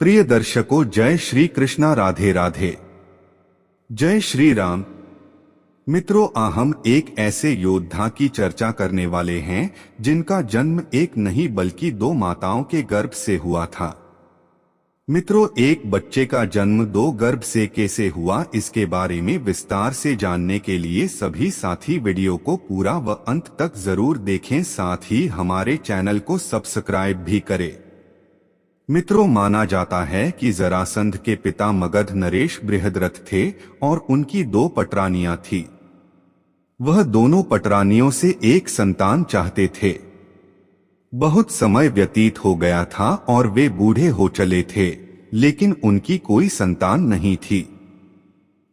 प्रिय दर्शकों, जय श्री कृष्णा, राधे राधे, जय श्री राम। मित्रों, हम एक ऐसे योद्धा की चर्चा करने वाले हैं जिनका जन्म एक नहीं बल्कि दो माताओं के गर्भ से हुआ था। मित्रों, एक बच्चे का जन्म दो गर्भ से कैसे हुआ, इसके बारे में विस्तार से जानने के लिए सभी साथी वीडियो को पूरा व अंत तक जरूर देखें। साथ ही हमारे चैनल को सब्सक्राइब भी करें। मित्रों, माना जाता है कि जरासंध के पिता मगध नरेश बृहद्रथ थे और उनकी दो पटरानियां थी। वह दोनों पटरानियों से एक संतान चाहते थे। बहुत समय व्यतीत हो गया था और वे बूढ़े हो चले थे, लेकिन उनकी कोई संतान नहीं थी।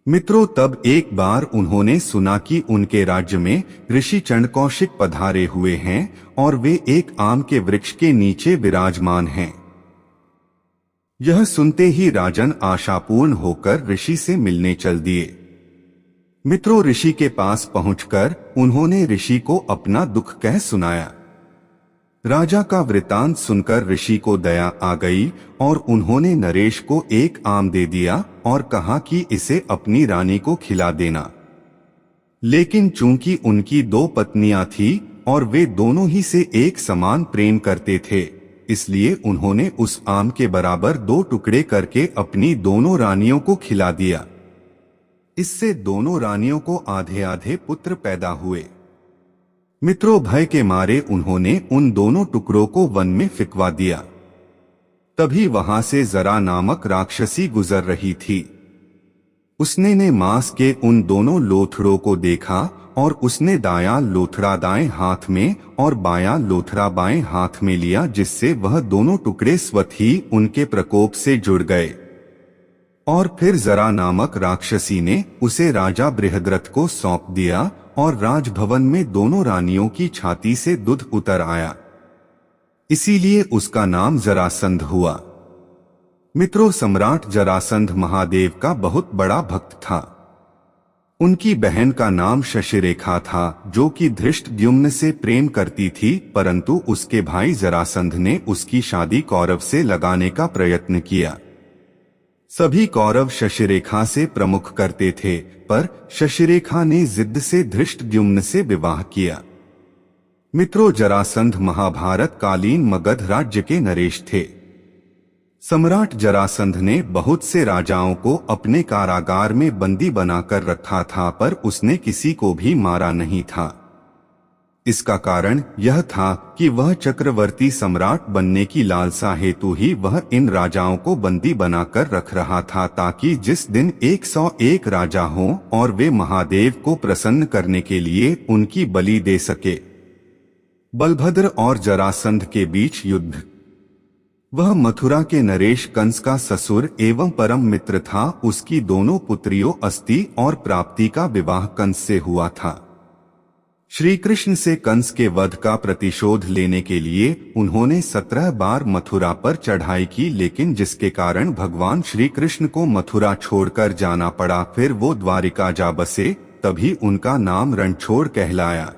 मित्रों, तब एक बार उन्होंने सुना कि उनके राज्य में ऋषि चंडकौशिक पधारे हुए हैं और वे एक आम के वृक्ष के नीचे विराजमान हैं। यह सुनते ही राजन आशापूर्ण होकर ऋषि से मिलने चल दिए। मित्रों, ऋषि के पास पहुंचकर उन्होंने ऋषि को अपना दुख कह सुनाया। राजा का वृतांत सुनकर ऋषि को दया आ गई और उन्होंने नरेश को एक आम दे दिया और कहा कि इसे अपनी रानी को खिला देना। लेकिन चूंकि उनकी दो पत्नियां थीं और वे दोनों ही से एक समान प्रेम करते थे, इसलिए उन्होंने उस आम के बराबर दो टुकड़े करके अपनी दोनों रानियों को खिला दिया। इससे दोनों रानियों को आधे आधे पुत्र पैदा हुए। मित्रों, भय के मारे उन्होंने उन दोनों टुकड़ों को वन में फिकवा दिया। तभी वहां से जरा नामक राक्षसी गुजर रही थी। उसने ने मांस के उन दोनों लोथड़ों को देखा और उसने दायां लोथड़ा दाएं हाथ में और बायां लोथड़ा बाएं हाथ में लिया, जिससे वह दोनों टुकड़े स्वतः ही उनके प्रकोप से जुड़ गए। और फिर जरा नामक राक्षसी ने उसे राजा बृहद्रथ को सौंप दिया और राजभवन में दोनों रानियों की छाती से दूध उतर आया। इसीलिए उसका नाम जरासंध हुआ। मित्रों, सम्राट जरासंध महादेव का बहुत बड़ा भक्त था। उनकी बहन का नाम शशिरेखा था, जो कि धृष्टद्युम्न से प्रेम करती थी, परंतु उसके भाई जरासंध ने उसकी शादी कौरव से लगाने का प्रयत्न किया। सभी कौरव शशिरेखा से प्रमुख करते थे, पर शशिरेखा ने जिद से धृष्टद्युम्न से विवाह किया। मित्रों, जरासंध महाभारत कालीन मगध राज्य के नरेश थे। सम्राट जरासंध ने बहुत से राजाओं को अपने कारागार में बंदी बनाकर रखा था, पर उसने किसी को भी मारा नहीं था। इसका कारण यह था कि वह चक्रवर्ती सम्राट बनने की लालसा हेतु ही वह इन राजाओं को बंदी बनाकर रख रहा था, ताकि जिस दिन 101 राजा हों और वे महादेव को प्रसन्न करने के लिए उनकी बलि दे सके। बलभद्र और जरासंध के बीच युद्ध। वह मथुरा के नरेश कंस का ससुर एवं परम मित्र था। उसकी दोनों पुत्रियों अस्ति और प्राप्ति का विवाह कंस से हुआ था। श्री कृष्ण से कंस के वध का प्रतिशोध लेने के लिए उन्होंने 17 बार मथुरा पर चढ़ाई की, लेकिन जिसके कारण भगवान श्री कृष्ण को मथुरा छोड़कर जाना पड़ा। फिर वो द्वारिका जा बसे, तभी उनका नाम रणछोड़ कहलाया।